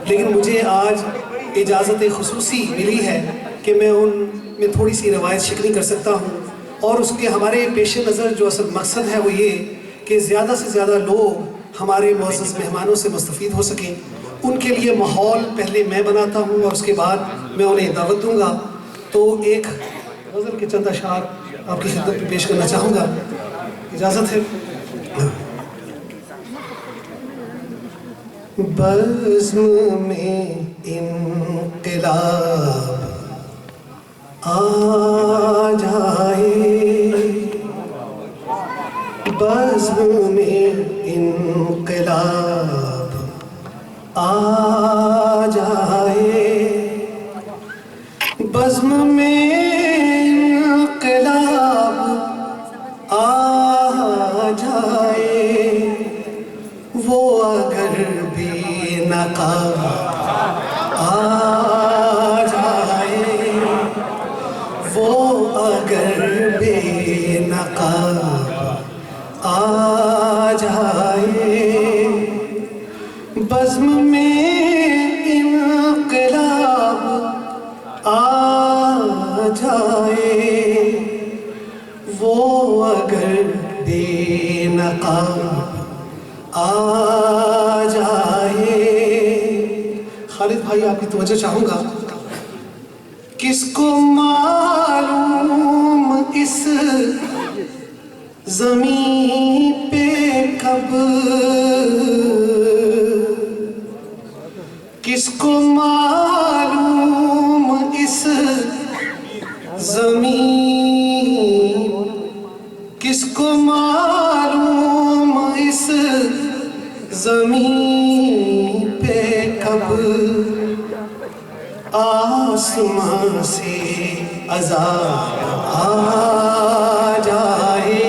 लेकिन मुझे आज इजाज़त खुसूसी मिली है कि मैं उनमें थोड़ी सी रवायत शिकनी कर सकता हूँ। और उसके हमारे पेश नज़र जो असल मकसद है वो ये कि ज़्यादा से ज़्यादा लोग हमारे मुअज़्ज़ज़ मेहमानों से मुस्तफ़ीद हो सकें। उनके लिए माहौल पहले मैं बनाता हूँ और उसके बाद मैं उन्हें दावत दूँगा। तो एक गज़ल के चंद अशार आपकी खिदमत में पेश करना चाहूँगा, इजाज़त है। बज़्म में इन्क़िलाब आ जाए, बज़्म में इन्क़िलाब आ जाए, बज़्म में इन्क़िलाब आ जाए, वो अगर बेनकाब आ जाए, वो अगर बेनकाब आ जाए, बज़्म में इन्क़िलाब आ जाए, वो अगर बेनकाब आ जाए। खालिद भाई आपकी तवज्जो चाहूँगा। किसको मालूम इस ज़मीं पे कब, किसको मालूम इस ज़मीं, किसको मालूम इस ज़मीं पे कब आसमां से अज़ाब आ जाए,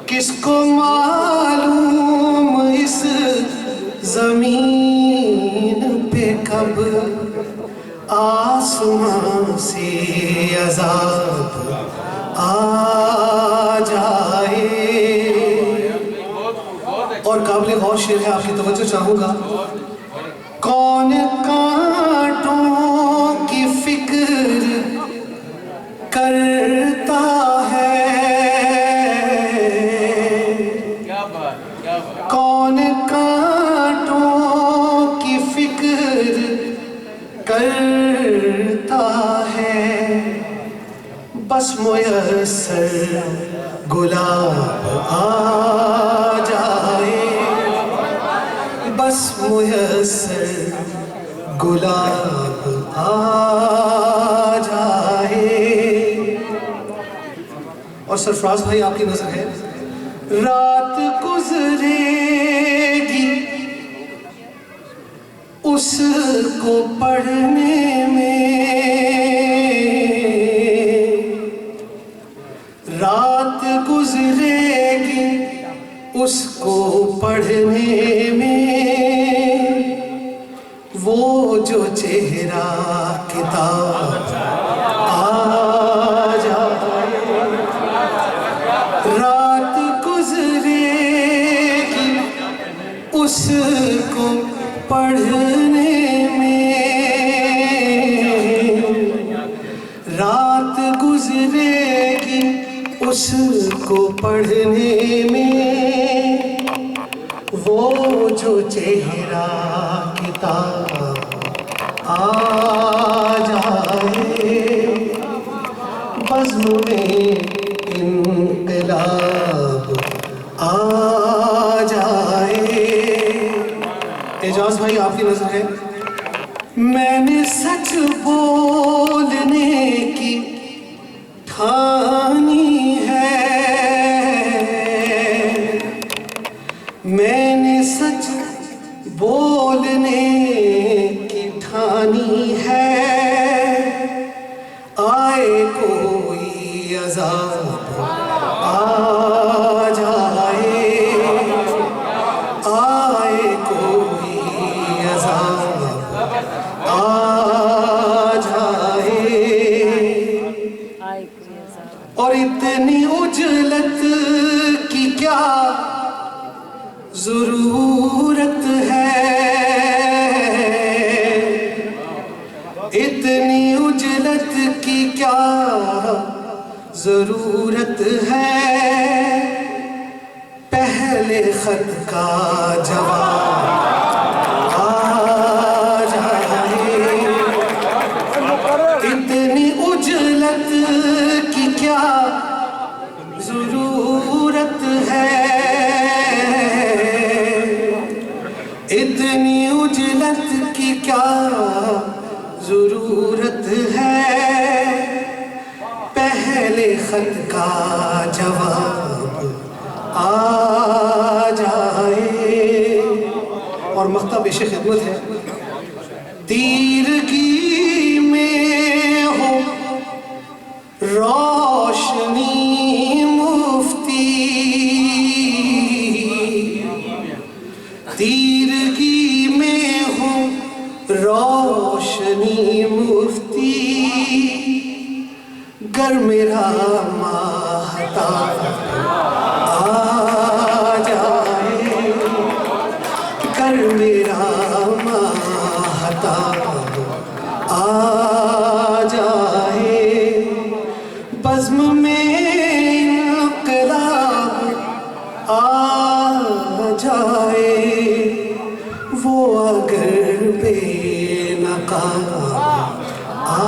किसको मालूम इस ज़मीन पे कब आसमां से अज़ाब आ जाए। और काबिल गौर शेर है, आपकी तवज्जो चाहूँगा। कौन कांटों की फिक्र करता है, कौन कांटों की फिक्र करता है, बस मुयस्सर गुलाब आ जाए, बस मुयस्सर गुलाब आ जाए। और सरफराज भाई आपकी नजर है। रात गुजरेगी उसको पढ़ने में, रात गुजरेगी उसको पढ़ने में, वो जो चेहरा किताब आ जाए, रात गुजरेगी उसको पढ़ने में, रात गुजरेगी उसको पढ़ने में, वो जो चेहरा किताब आ जाए, बज़्म में इन्क़िलाब आ जाए। एजाज भाई आपकी नजर है। मैंने सच बोलने की ठानी है, मैंने सच बोलने की ठानी है, आए कोई अज़ाब आ जाए, आए कोई अज़ाब आ जाए, और इतनी उजलत क्या ज़रूरत है, क्या ज़रूरत है, पहले खत का जवाब आ जाए। इतनी उजलत की क्या ज़रूरत है, इतनी उजलत की क्या ज़रूरत है, पहले खत का जवाब आ जाए। और मख्ता पेश खिदमत है। तीरगी में हो रोशनी मुफ्ती, तीरगी में हो रोशनी मुफ्ती, गर मेरा माहताब आ जाए, गर मेरा माहताब आ जाए। बज़्म में इन्क़िलाब आ जाए, वो अगर बेनकाब आ